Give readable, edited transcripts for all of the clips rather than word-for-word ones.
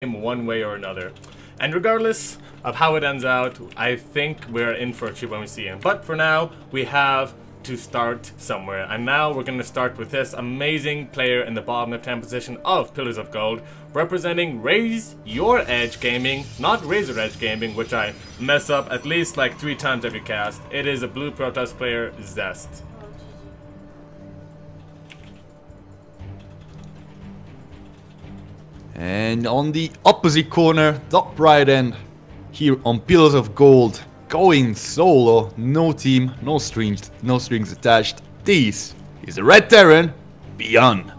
one way or another. And regardless of how it ends out, I think we're in for a treat when we see him. But for now, we have to start somewhere. And now we're going to start with this amazing player in the bottom left-hand position of Pillars of Gold, representing Raise Your Edge Gaming, not Razor Edge Gaming, which I mess up at least like 3 times every cast. It is a blue Protoss player, ZEST. And on the opposite corner, top right end, here on Pillars of Gold, going solo, no team, no strings attached. This is a Red Terran, BYUN.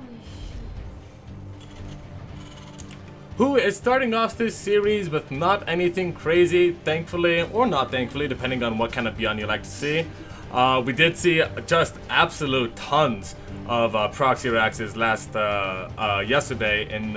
Who is starting off this series with not anything crazy, thankfully, or not thankfully, depending on what kind of BYUN you like to see. We did see just absolute tons of proxy raxes yesterday in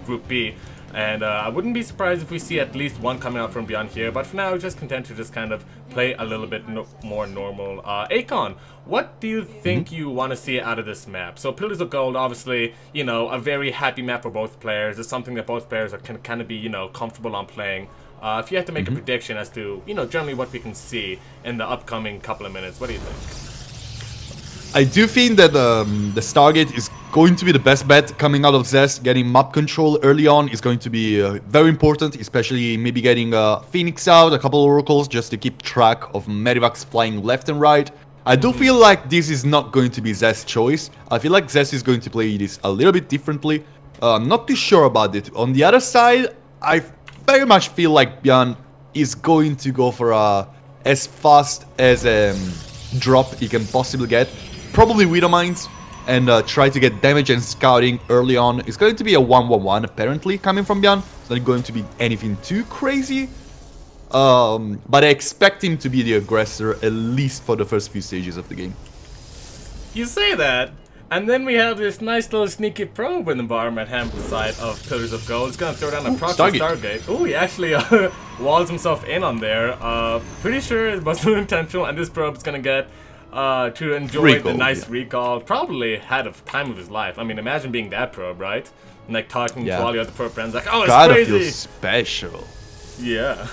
Group B, and I wouldn't be surprised if we see at least one coming out from BYUN here, but for now, just content to just kind of play a little bit more normal. Akon, what do you think you want to see out of this map? So Pillars of Gold, obviously, you know, a very happy map for both players. It's something that both players can kind of be, you know, comfortable on playing. If you have to make a prediction as to, you know, generally what we can see in the upcoming couple of minutes, what do you think? I do think that the Stargate is going to be the best bet coming out of ZEST. Getting map control early on is going to be very important, especially maybe getting Phoenix out, a couple of Oracles, just to keep track of Medivacs flying left and right. I do feel like this is not going to be ZEST's choice. I feel like ZEST is going to play this a little bit differently. I'm not too sure about it. On the other side, I very much feel like BYUN is going to go for as fast as drop he can possibly get. Probably Widow Mines, and try to get damage and scouting early on. It's going to be a 1-1-1 apparently coming from BYUN. It's not going to be anything too crazy. But I expect him to be the aggressor, at least for the first few stages of the game. You say that, and then we have this nice little sneaky probe in the bottom right-hand side of Pillars of Gold. He's going to throw down a proxy Stargate. Ooh, he actually walls himself in on there. Pretty sure it wasn't intentional, and this probe is going to get to enjoy the nice recall. Probably had a time of his life. I mean, imagine being that probe, right? And like talking to all your other probe friends, like, oh, it's crazy. Gotta feel special. Yeah.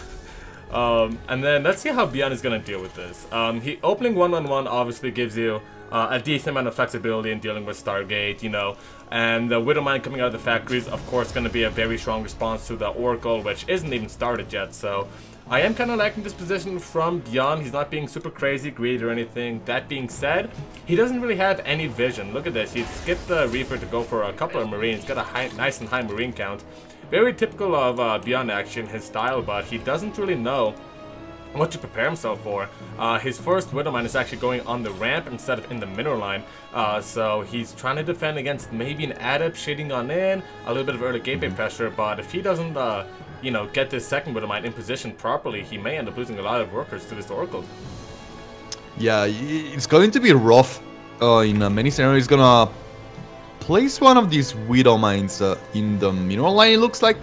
And then let's see how BYUN is going to deal with this. He opening 1-1-1 obviously gives you a decent amount of flexibility in dealing with Stargate, you know, and the Widow Mine coming out of the factories, of course, going to be a very strong response to the Oracle, which isn't even started yet, so I am kind of liking this position from BYUN. He's not being super crazy, greedy or anything. That being said, he doesn't really have any vision. Look at this. He skipped the Reaper to go for a couple of Marines. Got a nice and high Marine count. Very typical of BYUN action, his style, but he doesn't really know what to prepare himself for. His first Widow Mine is actually going on the ramp instead of in the mineral line. So he's trying to defend against maybe an Adept shading on in, a little bit of early gateway pressure, but if he doesn't you know, get this second Widow Mine in position properly, he may end up losing a lot of workers to this Oracle. Yeah, it's going to be rough in many scenarios. He's gonna place one of these Widow Mines in the mineral line, it looks like.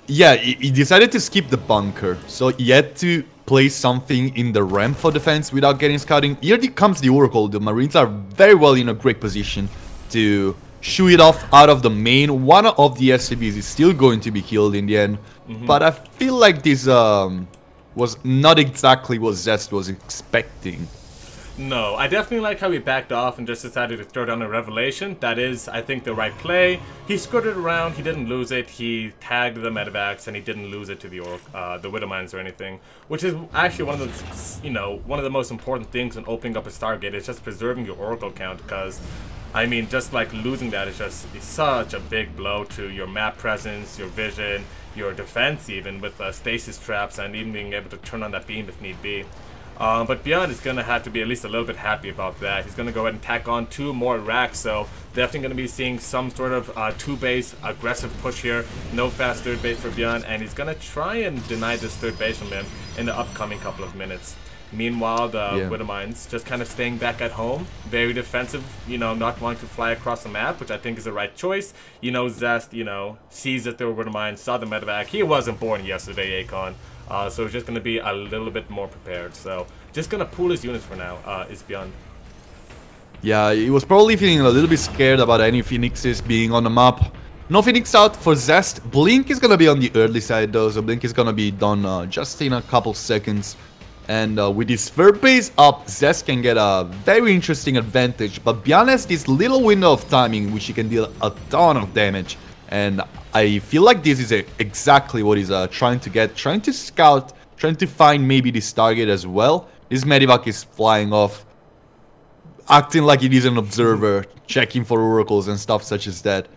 Yeah, he decided to skip the bunker, so he had to place something in the ramp for defense without getting scouting. Here comes the Oracle. The Marines are very well in a great position to shoo it off out of the main. One of the SCVs is still going to be killed in the end, but I feel like this was not exactly what ZEST was expecting. No, I definitely like how he backed off and just decided to throw down a Revelation. That is, I think, the right play. He skirted around, he didn't lose it, he tagged the Medivacs, and he didn't lose it to the Widow Mines or anything. Which is actually one of the, you know, one of the most important things when opening up a Stargate is just preserving your Oracle count, because I mean, just like losing that is just such a big blow to your map presence, your vision, your defense even, with stasis traps and even being able to turn on that beam if need be. But BYUN is going to have to be at least a little bit happy about that. He's going to go ahead and tack on 2 more racks, so definitely going to be seeing some sort of 2-base aggressive push here. No fast 3rd base for BYUN, and he's going to try and deny this 3rd base from him in the upcoming couple of minutes. Meanwhile, the Widow Mines just kind of staying back at home, very defensive, you know, not wanting to fly across the map, which I think is the right choice. You know, ZEST, you know, sees that there were Widow Mines, saw the Medivac. He wasn't born yesterday, Akon. So he's just going to be a little bit more prepared. So just going to pool his units for now, is BYUN. Yeah, he was probably feeling a little bit scared about any Phoenixes being on the map. No Phoenix out for Zest. Blink is gonna be on the early side though, so Blink is gonna be done just in a couple seconds. And with his third base up, Zest can get a very interesting advantage. But BYUN has this little window of timing which he can deal a ton of damage. And I feel like this is exactly what he's trying to get. Trying to scout, trying to find maybe this target as well. This Medivac is flying off, acting like it is an observer, checking for oracles and stuff such as that.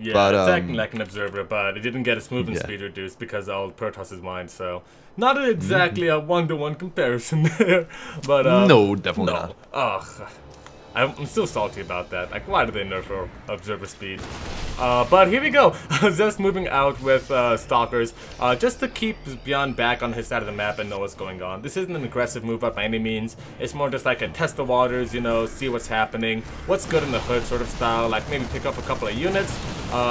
Yeah, but, it's acting like an observer, but it didn't get its movement speed reduced because of Protoss's mind, so not exactly a one-to-one comparison there. But no, definitely not. Ugh. I'm still salty about that. Like, why do they nerf our observer speed? But here we go. Zest moving out with Stalkers, just to keep BYUN back on his side of the map and know what's going on. This isn't an aggressive move up by any means. It's more just like a test the waters, you know, see what's happening, what's good in the hood sort of style, like maybe pick up a couple of units.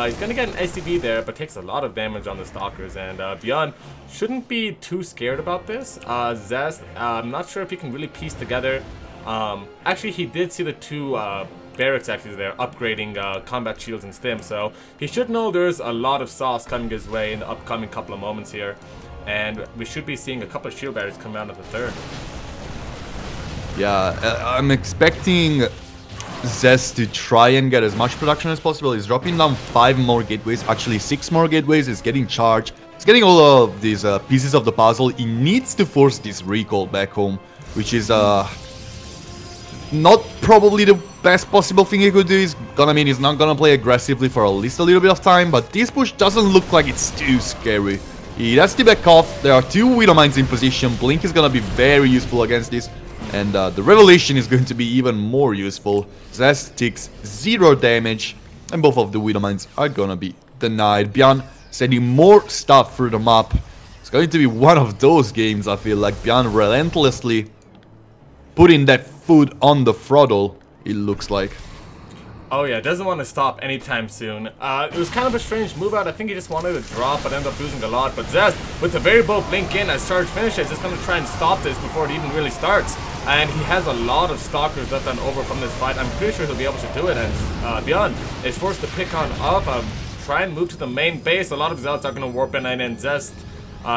He's gonna get an SCV there, but takes a lot of damage on the Stalkers, and BYUN shouldn't be too scared about this. Zest, I'm not sure if he can really piece together. Actually, he did see the two barracks actually there upgrading combat shields and stim, so he should know there's a lot of sauce coming his way in the upcoming couple of moments here, and we should be seeing a couple of shield barriers come out at the third. Yeah, I'm expecting Zest to try and get as much production as possible. He's dropping down 5 more gateways, actually 6 more gateways. He's getting charged. He's getting all of these pieces of the puzzle. He needs to force this recall back home, which is not probably the best possible thing he could do. He's gonna mean he's not gonna play aggressively for at least a little bit of time, but this push doesn't look like it's too scary. He has to back off. There are 2 Widow Mines in position. Blink is gonna be very useful against this, and the Revelation is going to be even more useful. Zest takes 0 damage, and both of the Widow Mines are gonna be denied. BYUN sending more stuff through the map. It's going to be one of those games, I feel like. BYUN relentlessly putting that food on the throttle, it looks like. Oh yeah, doesn't want to stop anytime soon. It was kind of a strange move out. I think he just wanted to drop, but ended up losing a lot. But Zest, with a very bold blink in as charge finishes, is going to try and stop this before it even really starts. And he has a lot of Stalkers left and over from this fight. I'm pretty sure he'll be able to do it. And BYUN is forced to pick on up, try and move to the main base. A lot of Zealots are going to warp in, and Zest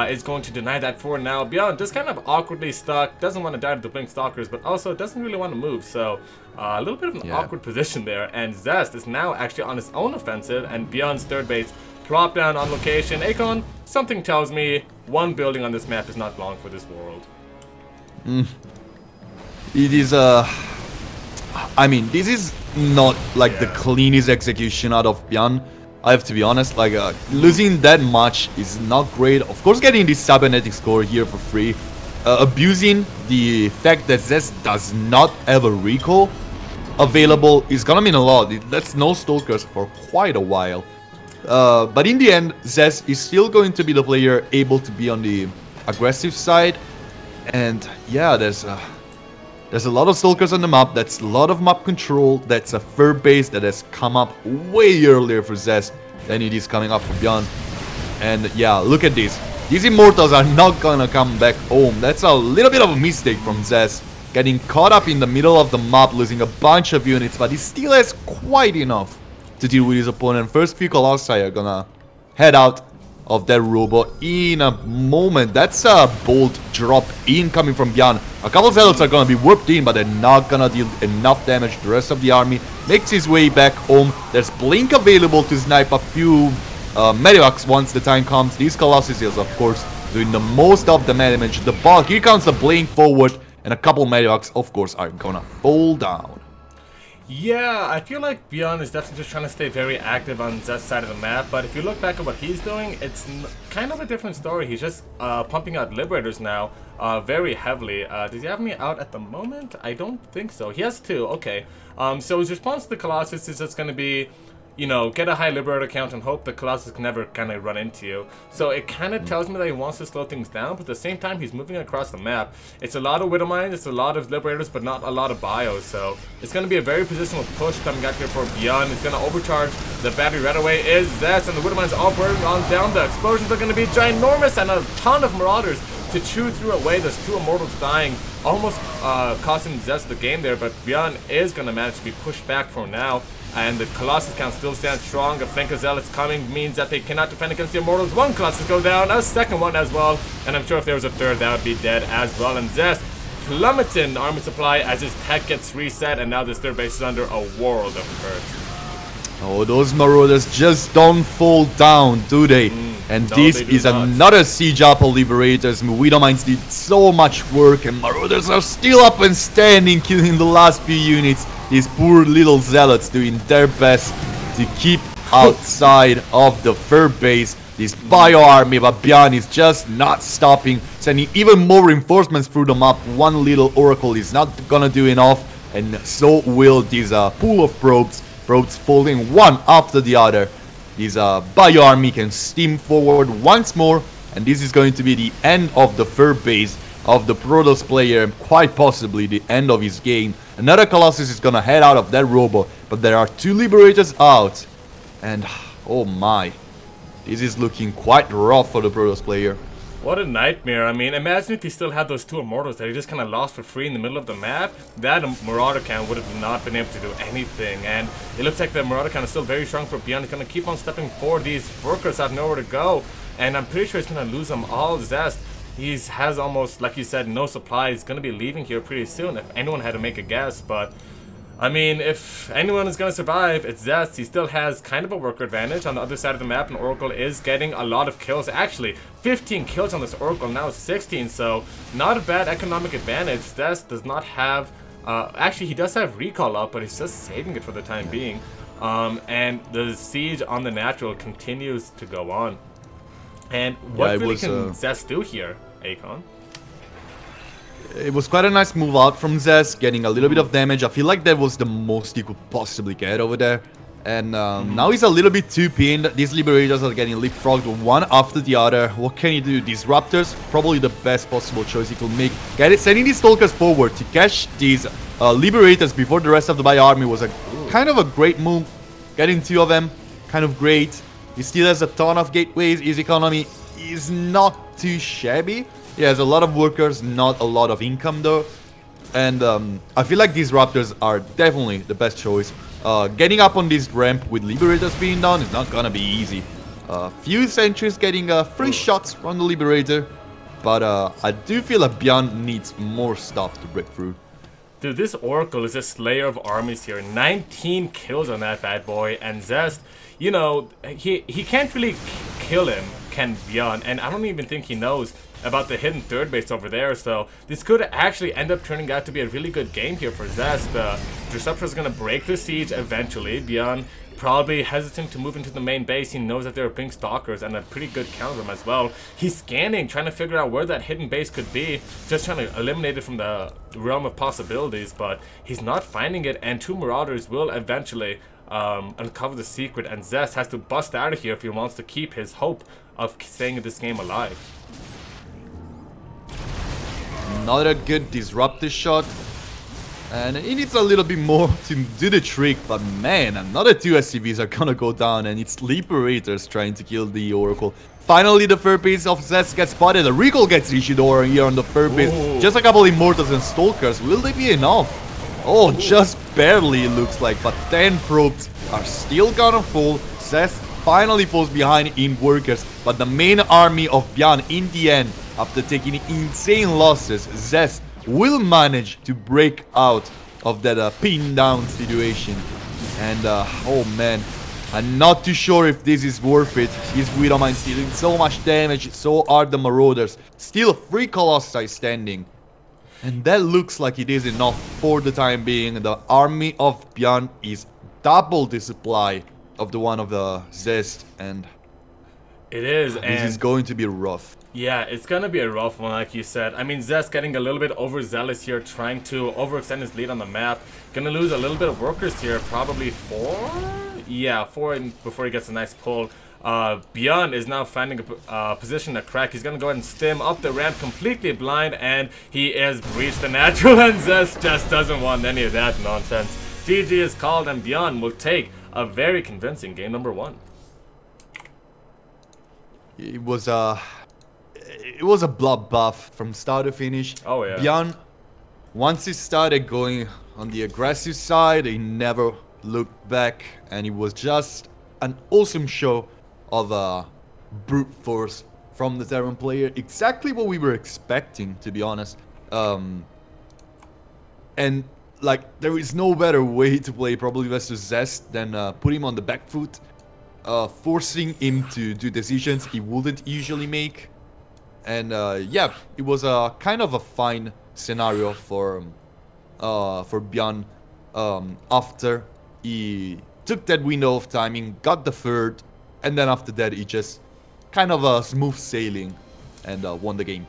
is going to deny that for now. BYUN just kind of awkwardly stuck, doesn't want to die to the Blink Stalkers, but also doesn't really want to move, so a little bit of an awkward position there, and Zest is now actually on his own offensive, and BYUN's third base drop down on location. Akon, something tells me one building on this map is not long for this world. It is I mean, this is not like the cleanest execution out of BYUN. I have to be honest, like, losing that much is not great. Of course, getting this cybernetic score here for free, abusing the fact that Zest does not have a recall available is gonna mean a lot. That's no Stalkers for quite a while. But in the end, Zest is still going to be the player able to be on the aggressive side. And yeah, there's a lot of Stalkers on the map. That's a lot of map control. That's a third base that has come up way earlier for Zest than it is coming up for BYUN. And yeah, look at this. These Immortals are not gonna come back home. That's a little bit of a mistake from Zest. Getting caught up in the middle of the map, losing a bunch of units, but he still has quite enough to deal with his opponent. First few Colossi are gonna head out of that robot in a moment. That's a bold drop in coming from BYUN. A couple of Zealots are gonna be warped in, but they're not gonna deal enough damage. The rest of the army makes his way back home. There's Blink available to snipe a few Medivacs once the time comes. These Colossus is, of course, doing the most of the damage. The bulk, here comes the Blink forward, and a couple Medivacs, of course, are gonna fall down. Yeah, I feel like BYUN is definitely just trying to stay very active on Zest's side of the map, but if you look back at what he's doing, it's kind of a different story. He's just pumping out Liberators now very heavily. Does he have me out at the moment? I don't think so. He has 2, okay. So his response to the Colossus is just going to be, you know, get a high Liberator count and hope the Colossus can never kind of run into you. So it kind of tells me that he wants to slow things down, but at the same time, he's moving across the map. It's a lot of Widow Mines, it's a lot of Liberators, but not a lot of bios. So it's going to be a very positional push coming out here for BYUN. It's going to overcharge the battery right away. Is Zest, and the Widow Mines all burning on down. The explosions are going to be ginormous, and a ton of Marauders to chew through away. There's 2 Immortals dying, almost costing Zest the game there, but BYUN is going to manage to be pushed back for now. And the Colossus can still stand strong. A flank of Zealots coming means that they cannot defend against the Immortals. One Colossus go down, a second one as well. And I'm sure if there was a third, that would be dead as well. And ZEST plummeting army supply as his tech gets reset. And now this third base is under a world of hurt. Oh, those Marauders just don't fall down, do they? And no, this they is not. another siege up of Liberators. Widowmines did so much work and Marauders are still up and standing, killing the last few units. These poor little Zealots doing their best to keep outside of the third base. This bio army, but BYUN is just not stopping, sending even more reinforcements through the map. One little Oracle is not gonna do enough, and so will this pool of probes. Probes falling one after the other. This bio army can steam forward once more, and this is going to be the end of the third base of the Protoss player, quite possibly the end of his game. Another Colossus is gonna head out of that robo, but there are two Liberators out, and oh my, this is looking quite rough for the Protoss player. What a nightmare. I mean, imagine if he still had those two Immortals that he just kind of lost for free in the middle of the map. That Marauder Cannon would have not been able to do anything. And it looks like the Marauder Cannon is still very strong for BYUN. He's going to keep on stepping forward. These workers have nowhere to go. And I'm pretty sure he's going to lose them all. ZEST, he has almost, like you said, no supply. He's going to be leaving here pretty soon if anyone had to make a guess. But I mean, if anyone is going to survive, it's ZEST. He still has kind of a worker advantage on the other side of the map, and Oracle is getting a lot of kills. Actually, 15 kills on this Oracle, now 16, so not a bad economic advantage. ZEST does not have, actually he does have recall up, but he's just saving it for the time being. And the siege on the natural continues to go on. And what really can ZEST do here, Akon? It was quite a nice move out from ZEST, getting a little bit of damage. I feel like that was the most he could possibly get over there. And now he's a little bit too pinned. These Liberators are getting leapfrogged one after the other. What can he do? These Raptors, probably the best possible choice he could make. Sending these Stalkers forward to catch these Liberators before the rest of the Bio army was a kind of a great move. Getting two of them, kind of great. He still has a ton of gateways. His economy is not too shabby. He has a lot of workers, not a lot of income though. And I feel like these Raptors are definitely the best choice. Getting up on this ramp with Liberators being down is not gonna be easy. Few sentries getting free shots from the Liberator. But I do feel like BYUN needs more stuff to break through. Dude, this Oracle is a slayer of armies here. 19 kills on that bad boy. And ZEST, you know, he can't really kill him, can BYUN. And I don't even think he knows about the hidden third base over there, so this could actually end up turning out to be a really good game here for ZEST. The Disruptor is going to break the siege eventually. BYUN probably hesitant to move into the main base. He knows that there are pink stalkers and a pretty good counter room as well. He's scanning, trying to figure out where that hidden base could be, just trying to eliminate it from the realm of possibilities, but he's not finding it, and two Marauders will eventually uncover the secret, and ZEST has to bust out of here if he wants to keep his hope of staying in this game alive. Another good disruptor shot. And it needs a little bit more to do the trick, but man, another two SCVs are gonna go down, and it's Liberators trying to kill the Oracle. Finally, the third base of ZEST gets spotted. A recall gets issued over here on the third base. Just a couple Immortals and Stalkers. Will they be enough? Oh, just barely it looks like, but 10 probes are still gonna fall. ZEST finally falls behind in workers, but the main army of BYUN in the end, after taking insane losses, ZEST will manage to break out of that pin down situation. And oh man, I'm not too sure if this is worth it. His Widowmines dealing so much damage, so are the Marauders. Still 3 Colossi standing. And that looks like it is enough for the time being. The army of BYUN is double the supply of the one of the ZEST, and it is, and this is going to be rough. Yeah, it's gonna be a rough one, like you said. I mean, ZEST getting a little bit overzealous here, trying to overextend his lead on the map. Gonna lose a little bit of workers here, probably 4? Yeah, 4 before he gets a nice pull. BYUN is now finding a position to crack. He's gonna go ahead and stim up the ramp completely blind, and he is breached the natural, and ZEST just doesn't want any of that nonsense. GG is called, and BYUN will take a very convincing game number 1. It was a bloodbath from start to finish. Oh yeah. BYUN, once he started going on the aggressive side, he never look back, and it was just an awesome show of brute force from the Terran player. Exactly what we were expecting, to be honest. And like, there is no better way to play probably versus ZEST than put him on the back foot, forcing him to do decisions he wouldn't usually make. And yeah, it was a kind of a fine scenario for BYUN after he took that window of timing, got the third, and then after that he just kind of smooth sailing and won the game.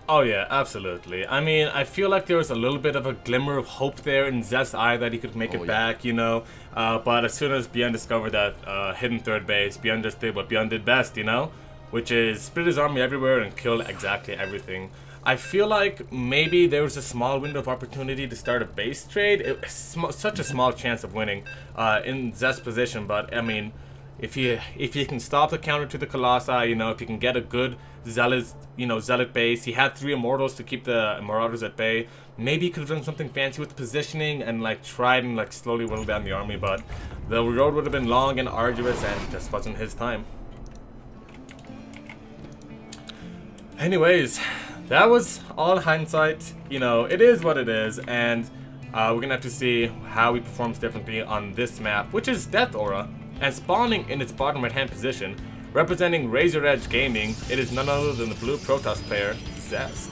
Oh yeah, absolutely. I mean, I feel like there was a little bit of a glimmer of hope there in ZEST's eye that he could make it back, you know. But as soon as BYUN discovered that hidden third base, BYUN just did what BYUN did best, you know, which is split his army everywhere and kill exactly everything. I feel like maybe there was a small window of opportunity to start a base trade. Such a small chance of winning in ZEST's position, but I mean, if he can stop the counter to the Colossi, you know, if he can get a good Zealot base. He had 3 Immortals to keep the Marauders at bay. Maybe he could have done something fancy with the positioning and like tried and like slowly whittle down the army, but the road would have been long and arduous and just wasn't his time. Anyways, that was all hindsight. You know, it is what it is, and we're gonna have to see how he performs differently on this map, which is Death Aura, and spawning in its bottom right hand position. Representing Razor Edge Gaming, it is none other than the blue Protoss player, ZEST.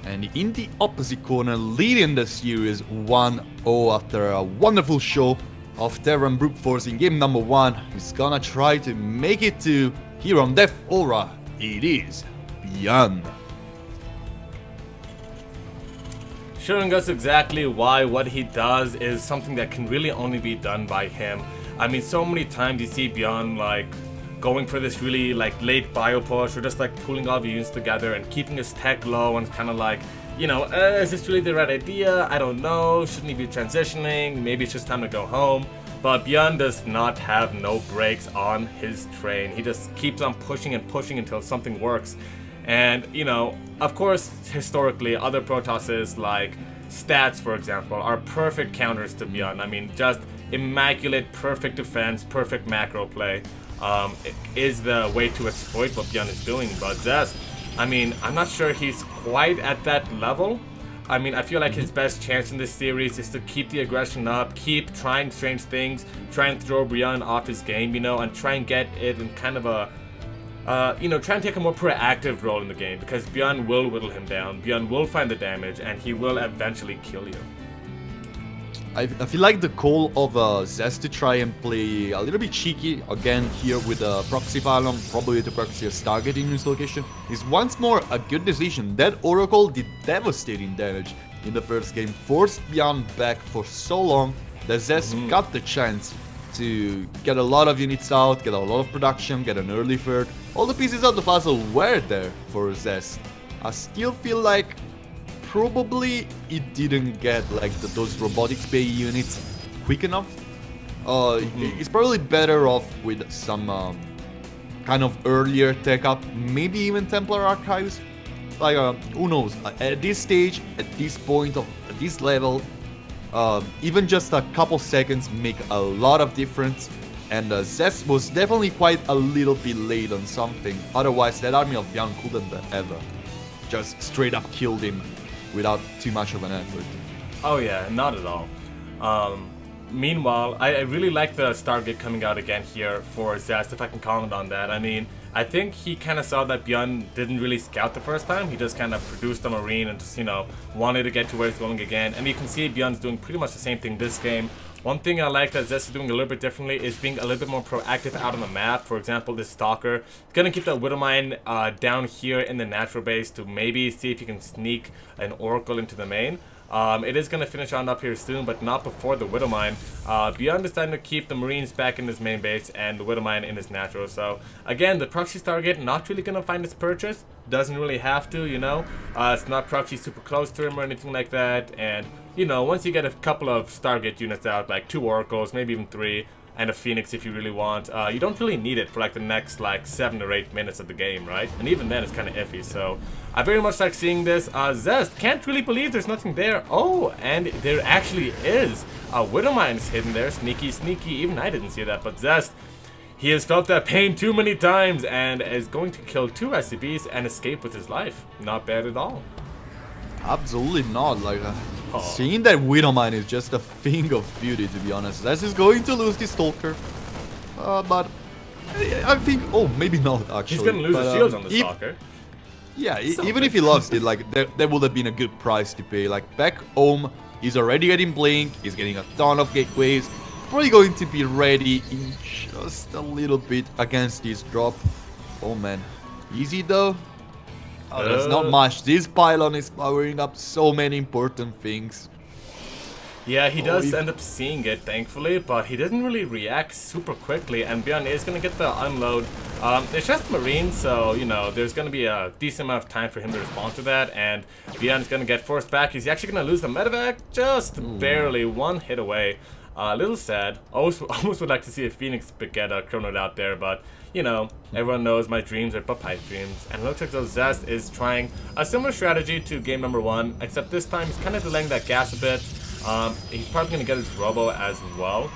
And in the opposite corner, leading the series 1-0 after a wonderful show of Terran brute force in game number 1, he's gonna try to make it to here on Death Aura. It is BYUN. Showing us exactly why what he does is something that can really only be done by him. I mean, so many times you see BYUN like going for this really like late bio push, or just like pulling all the units together and keeping his tech low, and kind of like, you know, is this really the right idea? I don't know. Shouldn't he be transitioning? Maybe it's just time to go home. But BYUN does not have no brakes on his train. He just keeps on pushing and pushing until something works. And, you know, of course, historically, other Protosses like Stats, for example, are perfect counters to BYUN. I mean, just immaculate, perfect defense, perfect macro play is the way to exploit what BYUN is doing. But ZEST, I mean, I'm not sure he's quite at that level. I mean, I feel like his best chance in this series is to keep the aggression up, keep trying strange things, try and throw BYUN off his game, you know, and try and get it in kind of a you know, try and take a more proactive role in the game, because BYUN will whittle him down, BYUN will find the damage, and he will eventually kill you. I feel like the call of ZEST to try and play a little bit cheeky, again here with a proxy pylon, probably to proxy a target in this location, is once more a good decision. That Oracle did devastating damage in the first game, forced BYUN back for so long that ZEST got the chance to get a lot of units out, get a lot of production, get an early third. All the pieces of the puzzle were there for ZEST. I still feel like probably it didn't get like those robotics bay units quick enough. It's probably better off with some kind of earlier tech up, maybe even Templar Archives. Like, who knows, at this stage, at this point of this level, even just a couple seconds make a lot of difference, and ZEST was definitely quite a little bit late on something. Otherwise, that army of BYUN couldn't have just straight up killed him without too much of an effort. Oh yeah, not at all. Meanwhile, I really like the Stargate coming out again here for ZEST, if I can comment on that. I mean, I think he kind of saw that BYUN didn't really scout the first time. He just kind of produced a Marine and just, you know, wanted to get to where he's going again. And you can see BYUN's doing pretty much the same thing this game. One thing I like that ZEST is doing a little bit differently is being a little bit more proactive out on the map. For example, this Stalker is going to keep that Widowmine down here in the natural base to maybe see if you can sneak an Oracle into the main. It is going to finish on up here soon, but not before the Widowmine. BYUN decided to keep the Marines back in his main base and the Widowmine in his natural. So, again, the proxy Stargate not really going to find its purchase. Doesn't really have to, you know. It's not proxy super close to him or anything like that. And you know, once you get a couple of Stargate units out, like 2 Oracles, maybe even 3, and a Phoenix if you really want, you don't really need it for like the next like 7 or 8 minutes of the game, right? And even then it's kind of iffy, so I very much like seeing this. ZEST, can't really believe there's nothing there. Oh, and there actually is. Widowmine is hidden there, sneaky, sneaky, even I didn't see that, but ZEST, he has felt that pain too many times and is going to kill 2 SCBs and escape with his life. Not bad at all. Absolutely not. Like, seeing that Widowmine is just a thing of beauty, to be honest. ZEST is going to lose the Stalker. But I think... Oh, maybe not, actually. He's going to lose his shields on the Stalker. Yeah, even if he lost it, like, there would have been a good price to pay. Like, back home, he's already getting Blink. He's getting a ton of gateways. Probably going to be ready in just a little bit against this drop. Oh, man. Easy, though. Oh, that's not much. This pylon is powering up so many important things. Yeah, he does end up seeing it, thankfully, but he doesn't really react super quickly, and BYUN is going to get the unload. It's just Marine, so, you know, there's going to be a decent amount of time for him to respond to that, and BYUN is going to get forced back. He's actually going to lose the medevac, just barely, 1 hit away. A little sad. Almost would like to see a Phoenix get chronoed out there, but, you know, everyone knows my dreams are but pipe dreams. And it looks like ZEST is trying a similar strategy to game number 1, except this time he's kind of delaying that gas a bit. He's probably going to get his Robo as well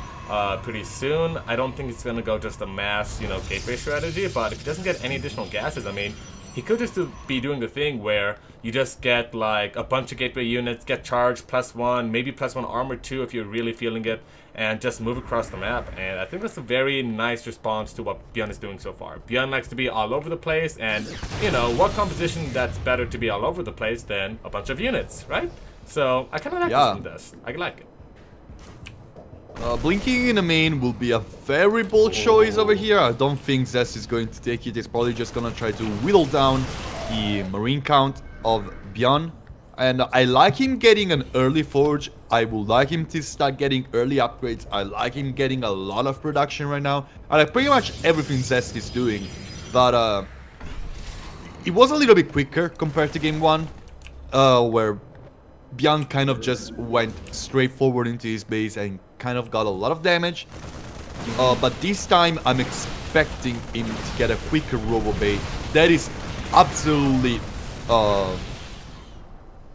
pretty soon. I don't think he's going to go just a mass, you know, gateway strategy, but if he doesn't get any additional gases, I mean, he could just be doing the thing where you just get like a bunch of gateway units, get charged +1, maybe +1 armor too if you're really feeling it, and just move across the map. And I think that's a very nice response to what BYUN is doing so far. BYUN likes to be all over the place, and you know, what composition that's better to be all over the place than a bunch of units, right? So I kind of like this from ZEST. I like it. Blinking in the main will be a very bold choice over here. I don't think ZEST is going to take it. He's probably just gonna try to whittle down the Marine count of BYUN. And I like him getting an early forge. I would like him to start getting early upgrades. I like him getting a lot of production right now. I like pretty much everything ZEST is doing. But it was a little bit quicker compared to game 1, where BYUN kind of just went straight forward into his base and kind of got a lot of damage. But this time I'm expecting him to get a quicker Robo Bay. That is absolutely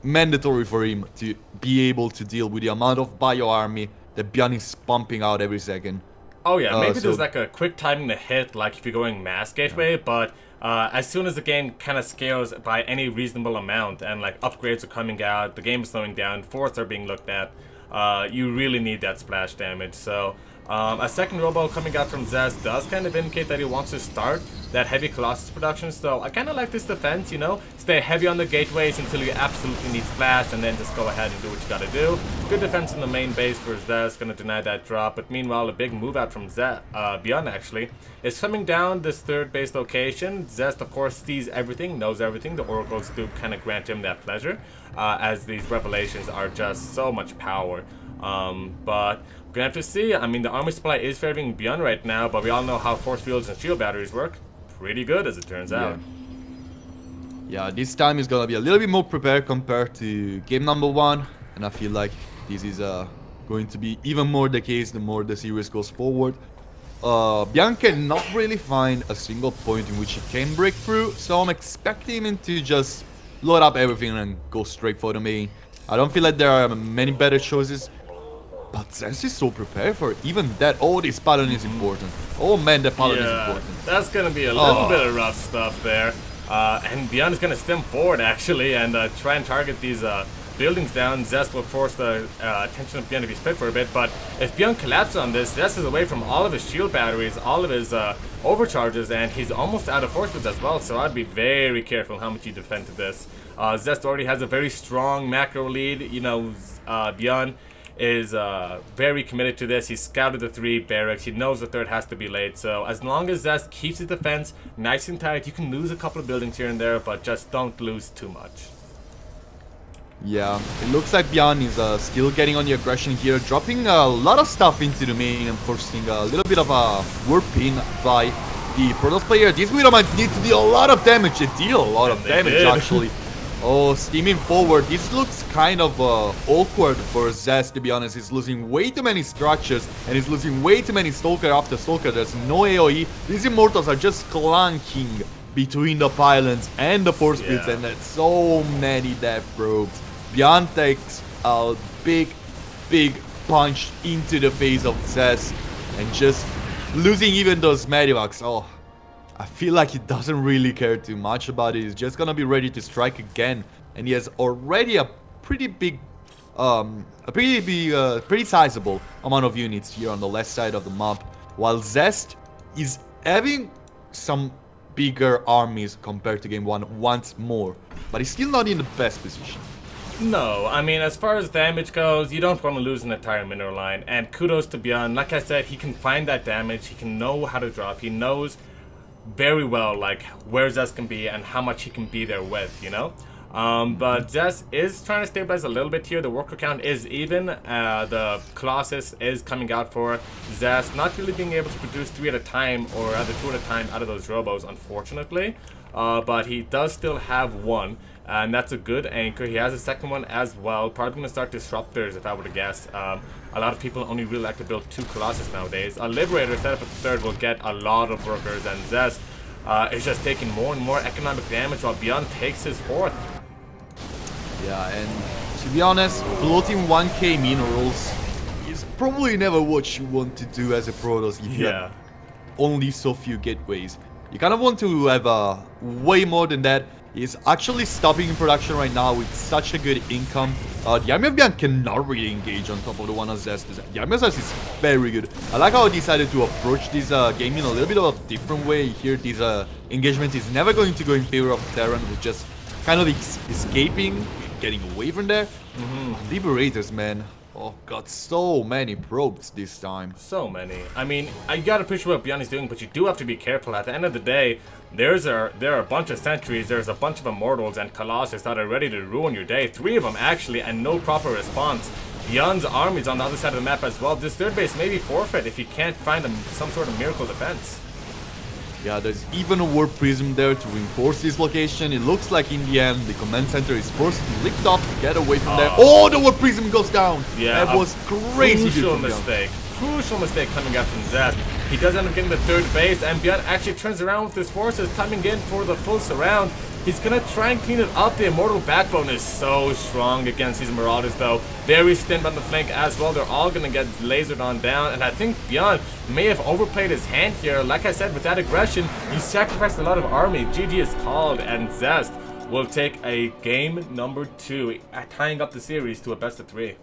mandatory for him to be able to deal with the amount of bio army that BYUN is pumping out every second. Oh yeah, maybe there's like a quick timing to hit, like if you're going mass gateway, but as soon as the game kind of scales by any reasonable amount and like upgrades are coming out, the game is slowing down, forts are being looked at, you really need that splash damage. So a second Robo coming out from ZEST does kind of indicate that he wants to start that heavy Colossus production. So I kind of like this defense, you know, stay heavy on the gateways until you absolutely need splash, and then just go ahead and do what you gotta do. Good defense in the main base for ZEST, gonna deny that drop. But meanwhile, a big move out from BYUN actually is coming down this third base location. ZEST of course sees everything, knows everything. The Oracles do kind of grant him that pleasure, as these revelations are just so much power. But we're gonna have to see. I mean, the army supply is favoring BYUN right now, but we all know how force fields and shield batteries work. Pretty good, as it turns out. Yeah, this time is gonna be a little bit more prepared compared to game number 1, and I feel like this is going to be even more the case the more the series goes forward. BYUN cannot really find a single point in which he can break through, so I'm expecting him to just load up everything and go straight for the main. I don't feel like there are many better choices. But ZEST is so prepared for it. Even that. Oh, this pattern is important. Oh man, the pattern is important. That's gonna be a little bit of rough stuff there. And BYUN is gonna stem forward actually and try and target these buildings down. ZEST will force the attention of BYUN to be split for a bit. But if BYUN collapses on this, ZEST is away from all of his shield batteries, all of his overcharges, and he's almost out of force fields as well. So I'd be very careful how much you defend to this. ZEST already has a very strong macro lead. You know, BYUN is very committed to this. He's scouted the 3 barracks. He knows the 3rd has to be late. So as long as ZEST keeps his defense nice and tight, you can lose a couple of buildings here and there, but just don't lose too much. Yeah, it looks like BYUN is still getting on the aggression here, dropping a lot of stuff into the main and forcing a little bit of a warp in by the Protoss player. These Widowmines need to deal a lot of damage. They deal a lot of damage actually. Oh, steaming forward. This looks kind of awkward for ZEST, to be honest. He's losing way too many structures, and he's losing way too many Stalker after Stalker. There's no AoE. These Immortals are just clunking between the pylons and the force fields, and there's so many death probes. BYUN takes a big punch into the face of ZEST, and just losing even those medivacs. Oh, I feel like he doesn't really care too much about it. He's just gonna be ready to strike again, and he has already a pretty sizable amount of units here on the left side of the map, while ZEST is having some bigger armies compared to game 1 once more, but he's still not in the best position. No, I mean, as far as damage goes, you don't want to lose an entire mineral line, and kudos to BYUN. Like I said, he can find that damage, he can know how to drop, he knows very well, like, where ZEST can be and how much he can be there with, you know? But ZEST is trying to stabilize a little bit here. The worker count is even. The Colossus is coming out for ZEST, not really being able to produce 3 at a time, or rather 2 at a time out of those robos, unfortunately. But he does still have 1, and that's a good anchor. He has a second one as well. Probably going to start disruptors, if I were to guess. A lot of people only really like to build 2 Colossus nowadays. A Liberator set up at the 3rd will get a lot of workers, and ZEST is just taking more and more economic damage while BYUN takes his 4th. Yeah, and to be honest, floating 1k minerals is probably never what you want to do as a Protoss if you have only so few gateways. You kind of want to have way more than that. He's actually stopping in production right now with such a good income. The army of BYUN cannot really engage on top of the one of ZEST. The army of ZEST is very good. I like how I decided to approach this game in a little bit of a different way. Here, this engagement is never going to go in favor of Terran, who's just kind of escaping, getting away from there. Liberators, man. Oh god, so many probes this time. So many. I mean, I gotta appreciate what BYUN is doing, but you do have to be careful. At the end of the day, there are a bunch of sentries, there's a bunch of Immortals and Colossus that are ready to ruin your day. 3 of them actually, and no proper response. BYUN's army's on the other side of the map as well. This 3rd base may be forfeit if you can't find some sort of miracle defense. Yeah, there's even a warp prism there to reinforce this location. It looks like in the end the command center is forced to lift off to get away from there. Oh, the warp prism goes down. Yeah, that was crazy. Crucial mistake coming out from ZEST. He does end up getting the 3rd base, and BYUN actually turns around with his forces coming in for the full surround. He's gonna try and clean it up. The Immortal backbone is so strong against these Marauders, though. Very stimmed on the flank as well. They're all gonna get lasered on down, and I think BYUN may have overplayed his hand here. Like I said, with that aggression, he sacrificed a lot of army. GG is called, and ZEST will take a game number 2, tying up the series to a best of 3.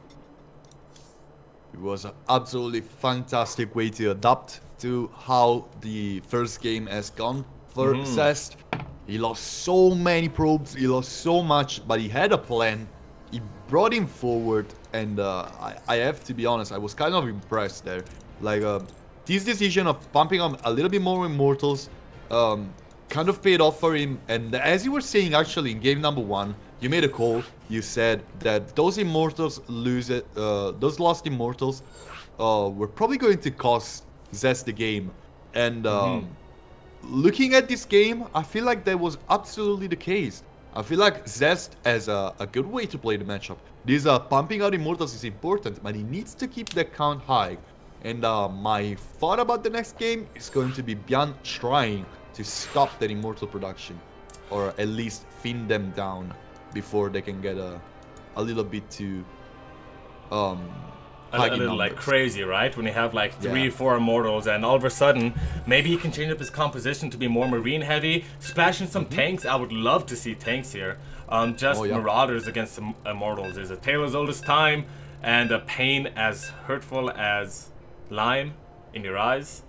It was an absolutely fantastic way to adapt to how the first game has gone for ZEST. He lost so many probes, he lost so much, but he had a plan. He brought him forward, and I have to be honest, I was kind of impressed there. Like, this decision of pumping up a little bit more Immortals kind of paid off for him. And as you were saying, actually, in game number 1, you made a call. You said that those Immortals those lost Immortals were probably going to cost ZEST the game. And looking at this game, I feel like that was absolutely the case. I feel like ZEST has a good way to play the matchup. This pumping out Immortals is important, but he needs to keep the count high. And my thought about the next game is going to be BYUN trying to stop that Immortal production, or at least thin them down before they can get a little bit too a little like crazy, right? When you have like 3-4 Immortals, and all of a sudden maybe he can change up his composition to be more marine heavy, splashing some tanks. I would love to see tanks here. Marauders against some Immortals is a tale as old as time, and a pain as hurtful as lime in your eyes.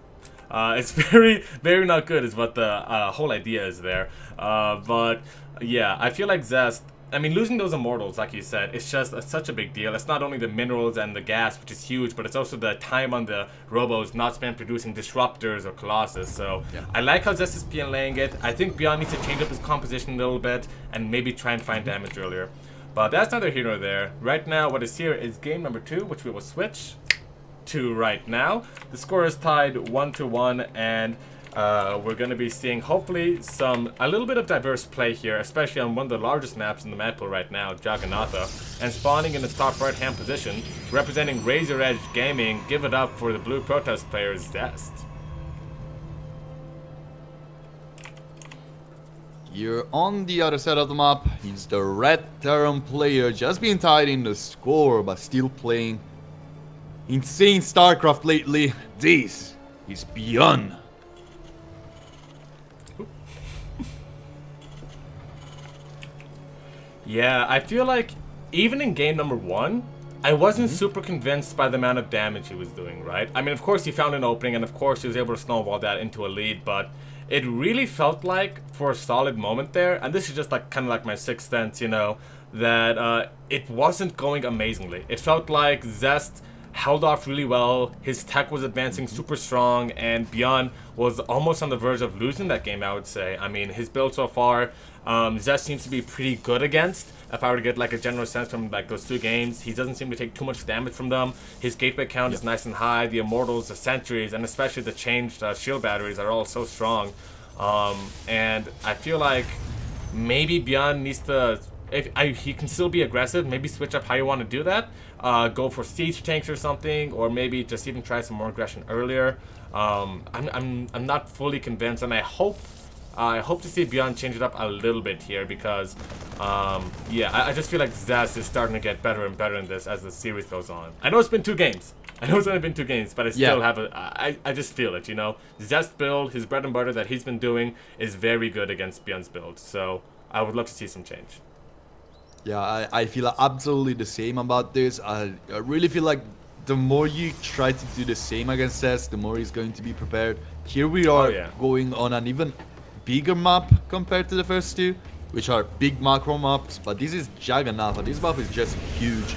It's very, very not good is what the whole idea is there. But yeah, I feel like ZEST, I mean, losing those Immortals, like you said, it's just such a big deal. It's not only the minerals and the gas, which is huge, but it's also the time on the robos not spent producing disruptors or Colossus. So I like how ZEST is PLAing it. I think BYUN needs to change up his composition a little bit and maybe try and find damage earlier. But that's neither here nor there. Right now, what is here is game number 2, which we will switch to right now. The score is tied 1-1, and we're going to be seeing hopefully a little bit of diverse play here, especially on one of the largest maps in the map pool right now, Jagannatha, and spawning in the top right hand position, representing Razor Edge Gaming. Give it up for the blue protest player ZEST. Here on the other side of the map, he's the red Terran player, just being tied in the score, but still playing insane StarCraft lately. This is BYUN. Yeah, I feel like even in game number 1, I wasn't super convinced by the amount of damage he was doing, right? I mean, of course he found an opening, and of course he was able to snowball that into a lead, but it really felt like, for a solid moment there, and this is just like kind of like my sixth sense, you know, that it wasn't going amazingly. It felt like ZEST held off really well, his tech was advancing super strong, and BYUN was almost on the verge of losing that game, I would say. I mean, his build so far, ZEST seems to be pretty good against. If I were to get like a general sense from like those 2 games, he doesn't seem to take too much damage from them. His gateway count is nice and high, the Immortals, the Sentries, and especially the changed shield batteries are all so strong. And I feel like maybe BYUN needs to, he can still be aggressive, maybe switch up how you want to do that. Go for siege tanks or something, or maybe just even try some more aggression earlier. I'm not fully convinced, and I hope to see BYUN change it up a little bit here because, yeah, I just feel like ZEST is starting to get better and better in this as the series goes on. I know it's been 2 games. I know it's only been 2 games, but I still have I just feel it, you know? ZEST build, his bread and butter that he's been doing is very good against BYUN's build, so I would love to see some change. Yeah, I feel absolutely the same about this. I really feel like the more you try to do the same against ZEST, the more he's going to be prepared. Here we are going on an even bigger map compared to the first 2, which are big macro maps, but this is Jagannatha. This map is just huge,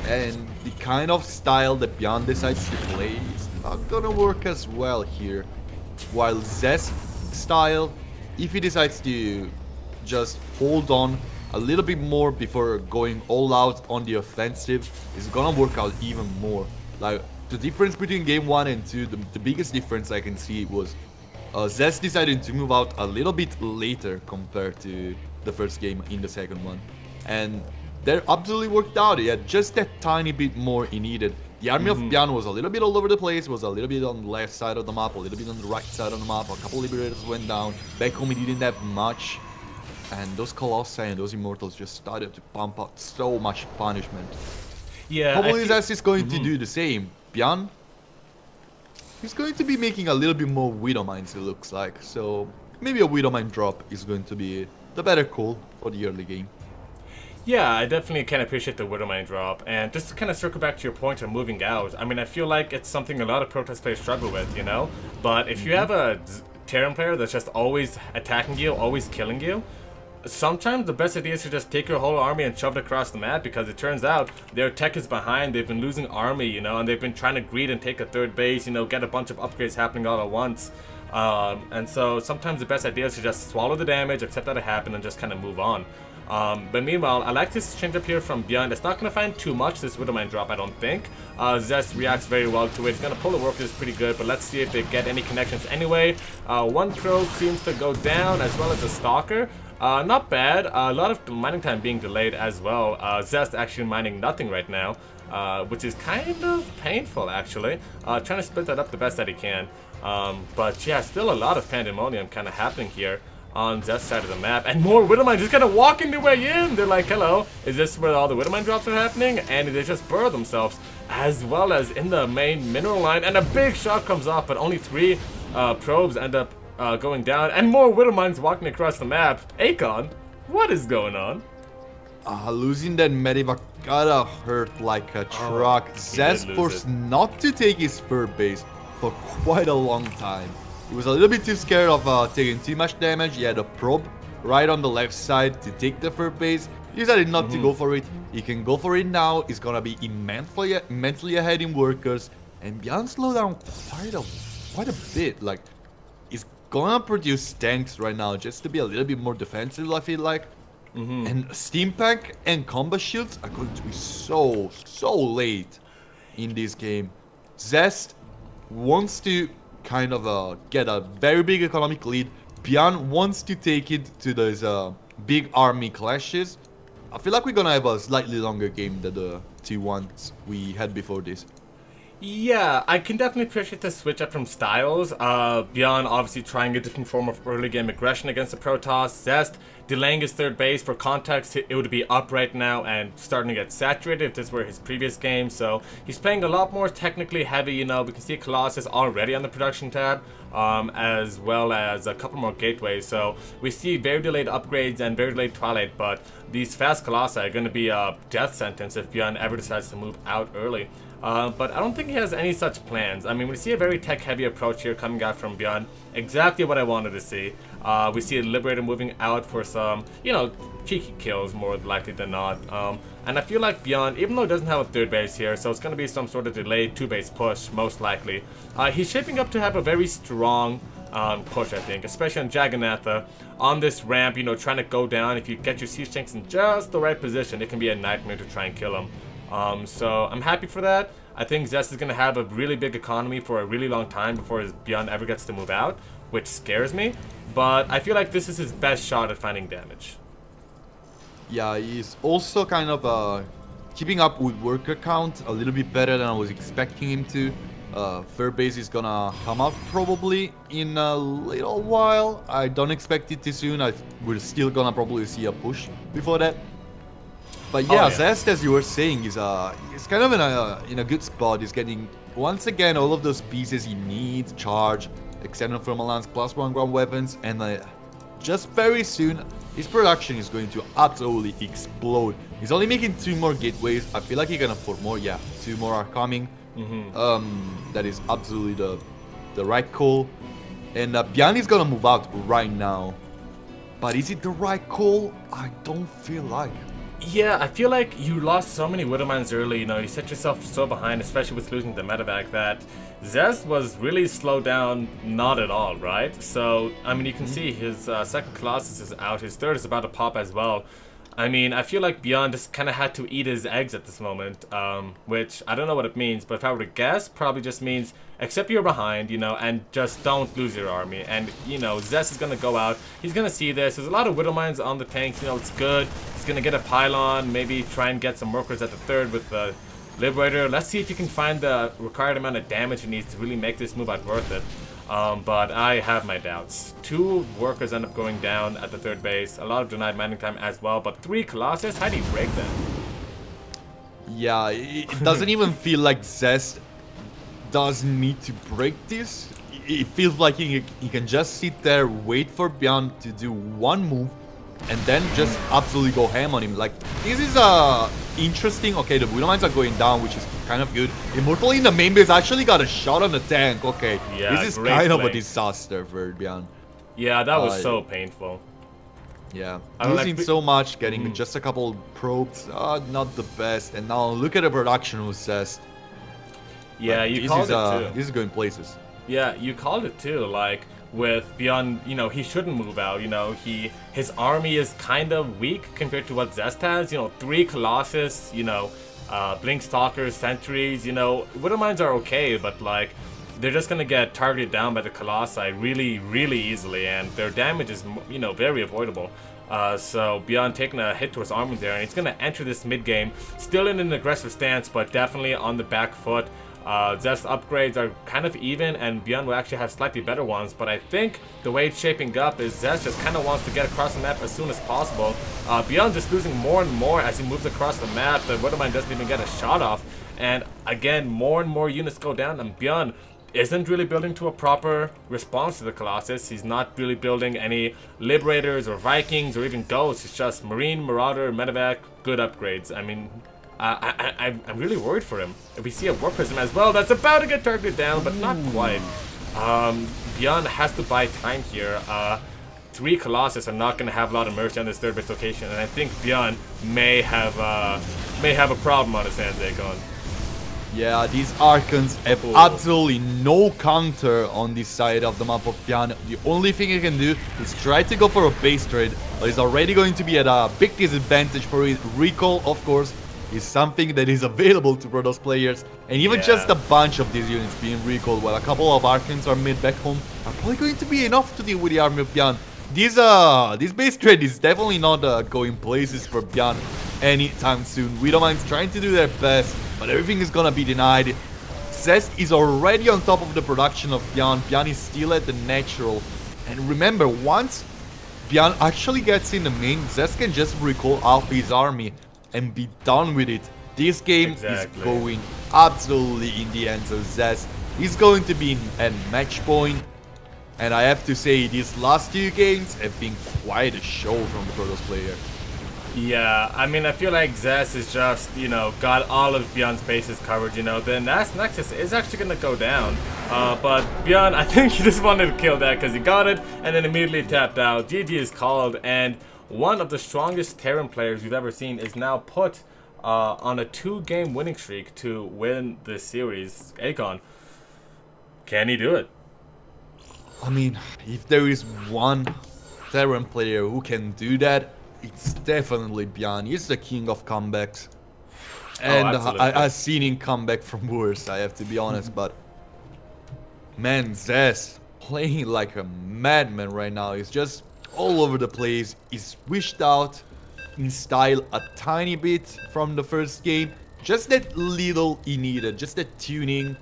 and the kind of style that BYUN decides to play is not gonna work as well here. While ZEST style, if he decides to just hold on a little bit more before going all out on the offensive, is gonna work out even more. Like, the difference between game 1 and 2, the biggest difference I can see was ZEST decided to move out a little bit later compared to the first game in the second one. And that absolutely worked out. He had just that tiny bit more he needed. The army of BYUN was a little bit all over the place, was a little bit on the left side of the map, a little bit on the right side of the map, a couple Liberators went down. Back home he didn't have much. And those Colossi and those Immortals just started to pump out so much punishment. Yeah, probably ZEST is going to do the same. BYUN, he's going to be making a little bit more Widow Mines, it looks like. So maybe a Widow Mine drop is going to be the better call for the early game. Yeah, I definitely can appreciate the Widow Mine drop. And just to kind of circle back to your point of moving out, I mean, I feel like it's something a lot of protest players struggle with, you know? But if you have a Terran player that's just always attacking you, always killing you, sometimes the best idea is to just take your whole army and shove it across the map, because it turns out their tech is behind, they've been losing army, you know, and they've been trying to greed and take a 3rd base, you know, get a bunch of upgrades happening all at once. And so sometimes the best idea is to just swallow the damage, accept that it happened, and just kind of move on. But meanwhile, I like this change up here from BYUN. It's not going to find too much, this Widow Mine drop, I don't think. ZEST reacts very well to it. It's going to pull the workers pretty good, but let's see if they get any connections anyway. 1 probe seems to go down, as well as a Stalker. Not bad. A lot of mining time being delayed as well. ZEST actually mining nothing right now, which is kind of painful, actually. Trying to split that up the best that he can. But yeah, still a lot of pandemonium kind of happening here on ZEST's side of the map. And more Widow Mines just kind of walking their way in. They're like, hello, is this where all the Widow Mine drops are happening? And they just burrow themselves, as well as in the main mineral line. And a big shot comes off, but only 3 probes end up going down, and more Widow Mines walking across the map. Akon, what is going on? Losing that Medivac gotta hurt like a truck. ZEST forced not to take his 3rd base for quite a long time. He was a little bit too scared of taking too much damage. He had a probe right on the left side to take the 3rd base. He decided not to go for it. He can go for it now. He's gonna be immensely ahead in workers, and BYUN slowed down quite a bit. Like, he's gonna produce tanks right now just to be a little bit more defensive, I feel like. And Steam Pack and Combat Shields are going to be so late in this game. ZEST wants to kind of get a very big economic lead. BYUN wants to take it to those big army clashes. I feel like we're gonna have a slightly longer game than the 2 ones we had before this. Yeah, I can definitely appreciate the switch up from styles. BYUN obviously trying a different form of early game aggression against the Protoss. ZEST delaying his third base. For context, it would be up right now and starting to get saturated if this were his previous game. So he's playing a lot more technically heavy, you know. We can see Colossus already on the production tab, as well as a couple more gateways. So we see very delayed upgrades and very delayed Twilight, but these fast Colossi are going to be a death sentence if BYUN ever decides to move out early. But I don't think he has any such plans. I mean, we see a very tech-heavy approach here coming out from BYUN. Exactly what I wanted to see. We see a Liberator moving out for some, you know, cheeky kills more likely than not. And I feel like BYUN, even though it doesn't have a third base here, so it's going to be some sort of delayed 2-base push, most likely. He's shaping up to have a very strong push, I think, especially on Jagannatha. On this ramp, you know, trying to go down, if you get your Siege Tanks in just the right position, it can be a nightmare to try and kill him. So I'm happy for that. I think ZEST is going to have a really big economy for a really long time before his BYUN ever gets to move out, which scares me. But I feel like this is his best shot at finding damage. Yeah, he's also kind of keeping up with worker count a little bit better than I was expecting him to. Third base is gonna come up probably in a little while. I don't expect it too soon. We're still gonna probably see a push before that. But yeah, ZEST, as you were saying, is kind of in a good spot. He's getting, once again, all of those pieces he needs: charge, extended thermal lance, +1 ground weapons, and just very soon, his production is going to absolutely explode. He's only making 2 more gateways. I feel like he can afford more. Yeah, 2 more are coming. That is absolutely the right call. And BYUN is gonna move out right now. But is it the right call? I don't feel like. Yeah, I feel like you lost so many Widowmines early, you know, you set yourself so behind, especially with losing the medevac, that ZEST was really slowed down not at all, right? So, I mean, you can see his second Colossus is out, his third is about to pop as well. I mean, I feel like BYUN just kind of had to eat his eggs at this moment, which I don't know what it means, but if I were to guess, probably just means accept you're behind, you know, and just don't lose your army. And, you know, ZEST is going to go out, he's going to see this, there's a lot of Widowmines on the tanks, you know, it's good. He's going to get a pylon, maybe try and get some workers at the third with the Liberator. Let's see if you can find the required amount of damage he needs to really make this move out worth it. But I have my doubts. 2 workers end up going down at the third base. A lot of denied mining time as well. But 3 Colossus? How do you break that? Yeah, it doesn't even feel like ZEST does need to break this. It feels like he can just sit there, wait for BYUN to do 1 move, and then just absolutely go ham on him. Like, this is interesting. Okay, the Widowmines are going down, which is kind of good. Immortal in the main base actually got a shot on the tank. Okay, yeah, this is kind of a disaster for BYUN. Yeah, that was so painful. Yeah, losing so much, getting just a couple probes, not the best. And now look at the production with ZEST. Yeah, like, you called it too. This is going places. Yeah, you called it too. Like, with BYUN, you know, he shouldn't move out. You know, his army is kind of weak compared to what ZEST has. You know, 3 Colossus, you know, Blink Stalkers, Sentries, you know, Widowmines are okay, but like, they're just gonna get targeted down by the Colossi really, really easily, and their damage is, you know, very avoidable. So BYUN taking a hit to his army there, and he's gonna enter this mid game still in an aggressive stance, but definitely on the back foot. ZEST upgrades are kind of even, and BYUN will actually have slightly better ones, but I think the way it's shaping up is ZEST just kind of wants to get across the map as soon as possible. BYUN just losing more and more as he moves across the map. The Widowmine doesn't even get a shot off, and again, more and more units go down, and BYUN isn't really building to a proper response to the Colossus. He's not really building any Liberators or Vikings or even Ghosts. It's just Marine, Marauder, Medevac, good upgrades. I mean, I'm really worried for him. If we see a Warp Prism as well, that's about to get targeted down, but not quite. BYUN has to buy time here. 3 Colossus are not going to have a lot of mercy on this third base location, and I think BYUN may have a problem on his hands there going. Yeah, these Archons have absolutely no counter on this side of the map of BYUN. The only thing he can do is try to go for a base trade, but he's already going to be at a big disadvantage for his recall, of course. is something that is available to Protoss players. And even just a bunch of these units being recalled while a couple of Archons are made back home are probably going to be enough to deal with the army of BYUN. This base trade is definitely not going places for BYUN anytime soon. Widowmines trying to do their best, but everything is gonna be denied. ZEST is already on top of the production of BYUN. BYUN is still at the natural. And remember, once BYUN actually gets in the main, ZEST can just recall half his army and be done with it. This game is going absolutely in the hands of ZEST. He's going to be at match point. And I have to say, these last 2 games have been quite a show from the Protoss player. Yeah, I mean, I feel like ZEST is just, you know, got all of BYUN's bases covered, you know. The Nexus is actually going to go down. But BYUN, I think he just wanted to kill that because he got it and then immediately tapped out. GG is called, and one of the strongest Terran players we've ever seen is now put on a 2-game winning streak to win this series. Akon, can he do it? I mean, if there is one Terran player who can do that, it's definitely BYUN. He's the king of comebacks. And I've seen him come back from worse, I have to be honest. But, man, ZEST playing like a madman right now. He's just all over the place. He's switched out in style a tiny bit from the first game. Just that little he needed. Just that tuning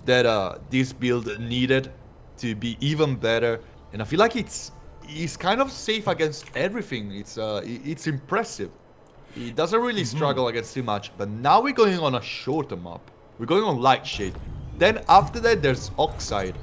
that this build needed to be even better. And I feel like he's kind of safe against everything. It's impressive. He doesn't really struggle against too much. But now we're going on a shorter map. We're going on Lightshade. Then after that there's Oxide.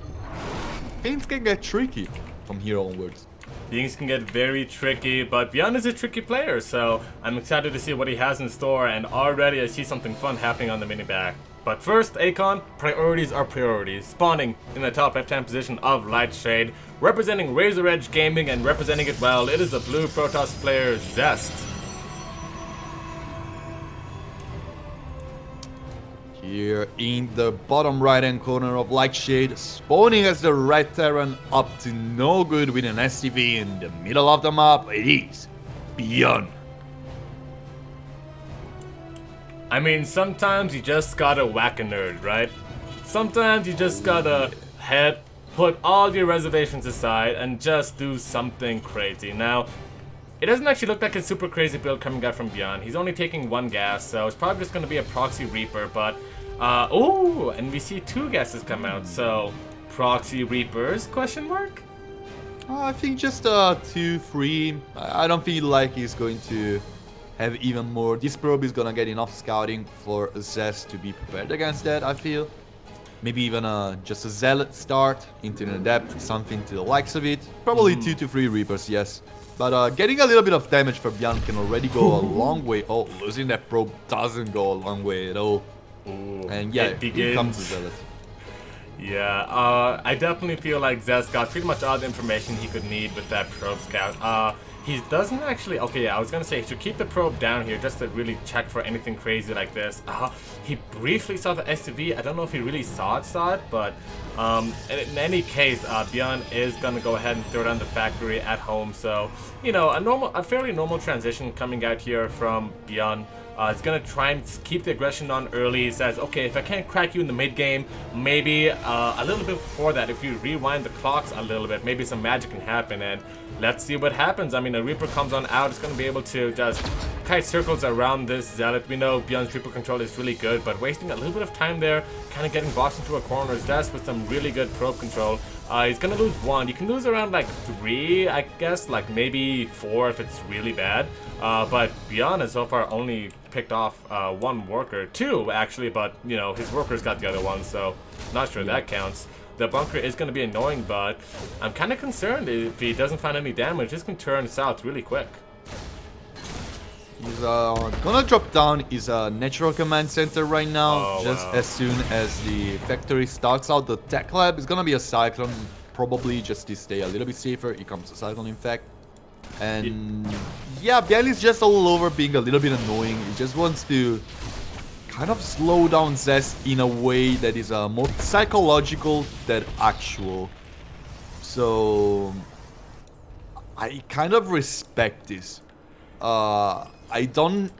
Things can get tricky from here onwards. Things can get very tricky, but BYUN is a tricky player, so I'm excited to see what he has in store, and already I see something fun happening on the mini-back. But first, Akon, priorities are priorities. Spawning in the top left-hand position of Lightshade, representing Razor Edge Gaming and representing it well, it is the blue Protoss player ZEST. Here in the bottom right-hand corner of Lightshade, spawning as the red Terran, up to no good with an SCV in the middle of the map. It is BYUN. I mean, sometimes you just gotta whack a nerd, right? Sometimes you just gotta put all your reservations aside and just do something crazy. Now, it doesn't actually look like a super crazy build coming out from BYUN. He's only taking 1 gas, so it's probably just gonna be a proxy Reaper, but oh, and we see 2 gases come out, so proxy Reapers, question mark? I think just 2, 3. I don't feel like he's going to have even more. This probe is gonna get enough scouting for ZEST to be prepared against that, I feel. Maybe even just a Zealot start into the depth, something to the likes of it. Probably 2 to 3 Reapers, yes. But getting a little bit of damage for BYUN can already go a long way. Oh, losing that probe doesn't go a long way at all. Ooh, and yeah, here comes the Zealot. Yeah, I definitely feel like ZEST got pretty much all the information he could need with that probe scout. He doesn't actually... Okay, yeah, I was gonna say he should keep the probe down here just to really check for anything crazy like this. He briefly saw the SUV. I don't know if he really saw it, but in any case, BYUN is gonna go ahead and throw down the factory at home. So, you know, a fairly normal transition coming out here from BYUN. He's going to try and keep the aggression on early. He says, okay, if I can't crack you in the mid-game, maybe a little bit before that, if you rewind the clocks a little bit, maybe some magic can happen, and let's see what happens. I mean, a Reaper comes on out, it's going to be able to just kite circles around this Zealot. We know BYUN's Reaper control is really good, but wasting a little bit of time there, kind of getting boxed into a corner. ZEST with some really good probe control. He's going to lose 1. You can lose around like 3, I guess, like maybe 4 if it's really bad. But BYUN has so far only picked off 1 worker, 2 actually, but you know, his workers got the other one, so not sure that counts. The bunker is going to be annoying, but I'm kind of concerned if he doesn't find any damage. This can turn south really quick. He's gonna drop down his natural command center right now. As soon as the factory starts out the tech lab, it's gonna be a Cyclone, probably just to stay a little bit safer. Here comes a Cyclone, in fact. And yeah, BYUN is just all over being a little bit annoying. He just wants to kind of slow down ZEST in a way that is more psychological than actual. So I kind of respect this. I don't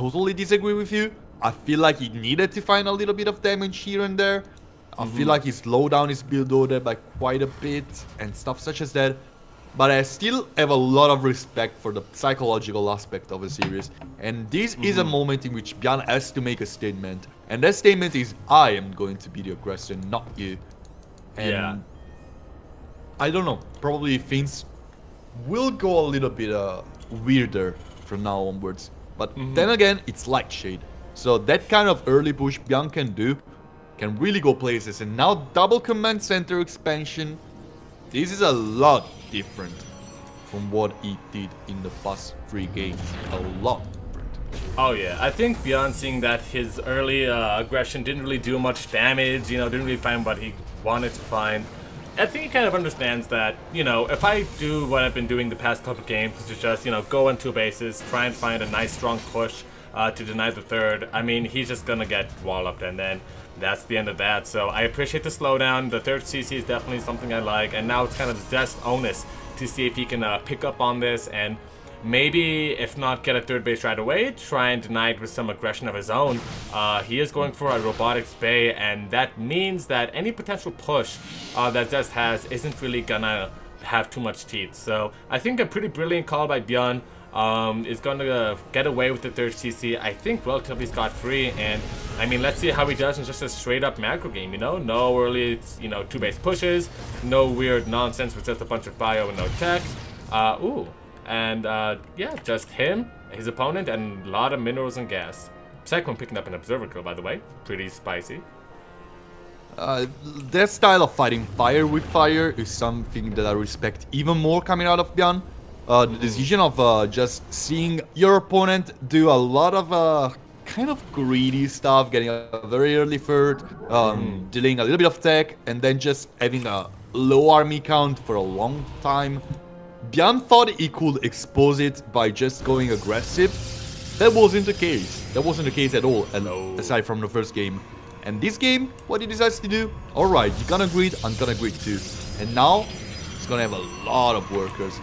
totally disagree with you. I feel like he needed to find a little bit of damage here and there. I feel like his slowdown is build ordered by quite a bit and stuff such as that. But I still have a lot of respect for the psychological aspect of the series. And this is a moment in which BYUN has to make a statement. And that statement is, I am going to be the aggressor, not you. And I don't know, probably things will go a little bit weirder from now onwards. But then again, it's Lightshade. So that kind of early push BYUN can do, can really go places. And now double command center expansion, this is a lot different from what he did in the past 3 games. A lot different. Oh yeah, I think BYUN seeing that his early aggression didn't really do much damage, you know, didn't really find what he wanted to find. I think he kind of understands that, you know, if I do what I've been doing the past couple games, which is just, you know, go on 2 bases, try and find a nice strong push to deny the third, I mean, he's just gonna get walloped, and then that's the end of that. So I appreciate the slowdown. The third CC is definitely something I like, and now it's kind of ZEST onus to see if he can pick up on this and maybe, if not get a third base right away, try and deny it with some aggression of his own. He is going for a robotics bay, and that means that any potential push that ZEST has isn't really gonna have too much teeth. So I think a pretty brilliant call by BYUN. Is going to get away with the third CC, I think, relatively scot-free. And I mean, let's see how he does in just a straight-up macro game, you know? No early, you know, 2-base pushes, no weird nonsense with just a bunch of bio and no tech. Yeah, just him, his opponent, and a lot of minerals and gas. Second picking up an observer kill, by the way. Pretty spicy. Their style of fighting fire with fire is something that I respect even more coming out of BYUN. The decision of just seeing your opponent do a lot of kind of greedy stuff, getting a very early third, dealing a little bit of tech, and then just having a low army count for a long time. BYUN thought he could expose it by just going aggressive. That wasn't the case. That wasn't the case at all, aside from the first game. And this game, what he decides to do, alright, you're gonna grid, I'm gonna grid too. And now, he's gonna have a lot of workers.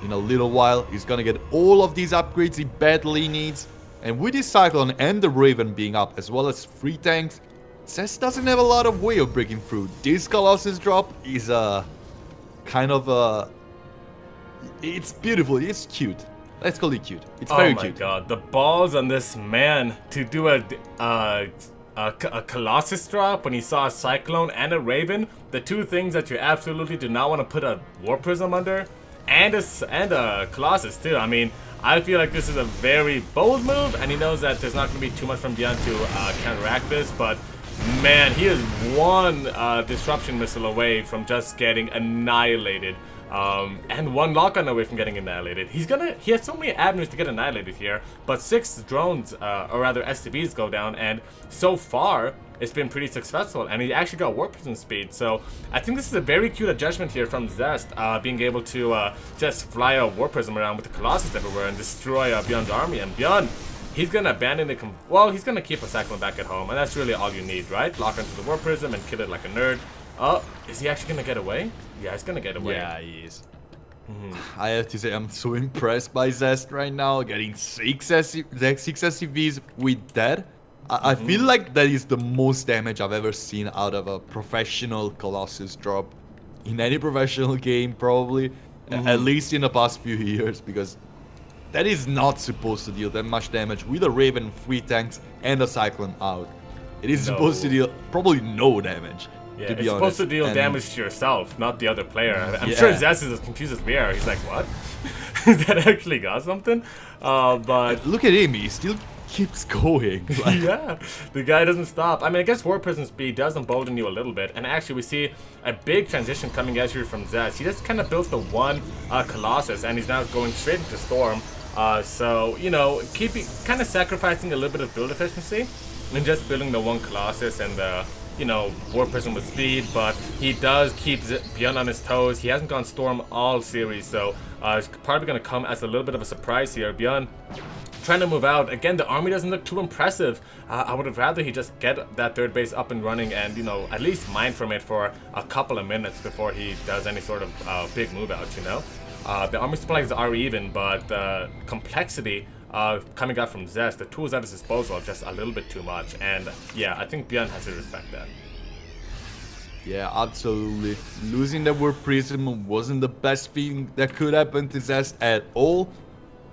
In a little while, he's gonna get all of these upgrades he badly needs. And with this Cyclone and the Raven being up, as well as 3 tanks, ZEST doesn't have a lot of way of breaking through. This Colossus drop is kind of it's beautiful, it's cute. Let's call it cute. It's very cute. Oh my god, the balls on this man to do a Colossus drop when he saw a Cyclone and a Raven. The 2 things that you absolutely do not want to put a War Prism under. And a Colossus too. I mean, I feel like this is a very bold move, and he knows that there's not going to be too much from BYUN to counteract this, but man, he is one disruption missile away from just getting annihilated. And 1 lock-on away from getting annihilated. He has so many avenues to get annihilated here, but 6 drones, or rather SCVs go down, and so far, it's been pretty successful, and he actually got Warp Prism speed, so I think this is a very cute adjustment here from ZEST, being able to just fly a Warp Prism around with the Colossus everywhere and destroy BYUN's army. And BYUN, he's gonna abandon the he's gonna keep a Cyclone back at home, and that's really all you need, right? Lock onto the Warp Prism and kill it like a nerd. Oh, is he actually gonna get away? Yeah, he's gonna get away. Yeah, he is. I have to say, I'm so impressed by ZEST right now, getting 6 SCVs with that. I feel like that is the most damage I've ever seen out of a professional Colossus drop in any professional game, probably, at least in the past few years, because that is not supposed to deal that much damage with a Raven, 3 tanks, and a Cyclone out. It is supposed to deal probably no damage. Yeah, to be it's honest. supposed to deal damage to yourself, not the other player. I'm sure ZEST is as confused as we are. He's like, what? That actually got something? But look at him, he still keeps going. Like, yeah, the guy doesn't stop. I mean, I guess War Prism speed does embolden you a little bit. And actually, we see a big transition coming as here from ZEST. He just kind of built the 1 Colossus, and he's now going straight into Storm. So, you know, kind of sacrificing a little bit of build efficiency and just building the 1 Colossus and the, you know, War Prism with speed, but he does keep BYUN on his toes. He hasn't gone Storm all series, so it's probably going to come as a little bit of a surprise here. BYUN trying to move out. Again, the army doesn't look too impressive. I would have rather he just get that 3rd base up and running and, you know, at least mine from it for a couple of minutes before he does any sort of big move out, you know? The army supply are even, but the complexity coming out from ZEST, the tools at his disposal are just a little bit too much. And yeah, I think BYUN has to respect that. Yeah, absolutely. Losing the Warp Prism wasn't the best thing that could happen to ZEST at all.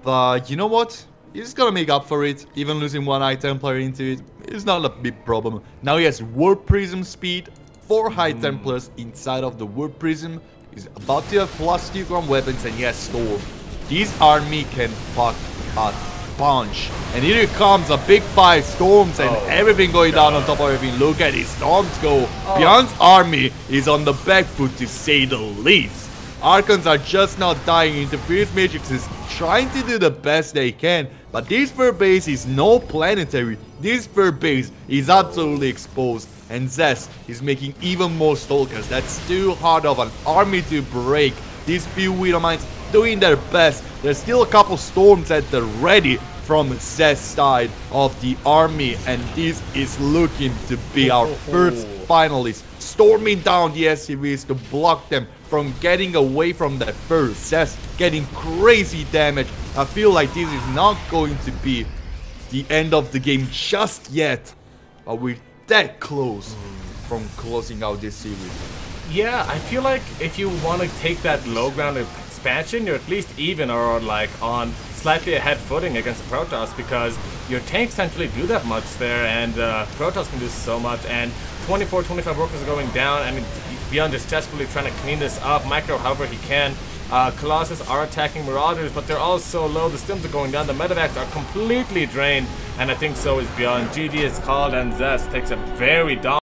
But you know what? He's gonna make up for it. Even losing one High Templar into it is not a big problem. Now he has Warp Prism speed, 4 High Templars inside of the Warp Prism. He's about to have +2 ground weapons, and he has Storm. This army can fuck a bunch. And here comes a big 5 storms and everything going down on top of everything. Look at these storms go. BYUN's army is on the back foot, to say the least. Archons are just not dying. Interference Matrix is trying to do the best they can, but this third base is no planetary. This third base is absolutely exposed, and ZEST is making even more Stalkers. That's too hard of an army to break. These few Widowmines doing their best. There's still a couple storms at the ready from ZEST side of the army, and this is looking to be our first finalist. Storming down the SCVs to block them from getting away from that first. ZEST getting crazy damage. I feel like this is not going to be the end of the game just yet, but we're that close from closing out this series. Yeah, I feel like if you want to take that low ground expansion, you're at least even or like on slightly ahead footing against the Protoss, because your tanks can't really do that much there, and Protoss can do so much, and 24, 25 workers are going down. I mean, BYUN just desperately trying to clean this up. Micro, however he can. Colossus are attacking Marauders, but they're all so low. The stims are going down. The medevacs are completely drained, and I think so is BYUN. GG is called, and ZEST takes a very dominant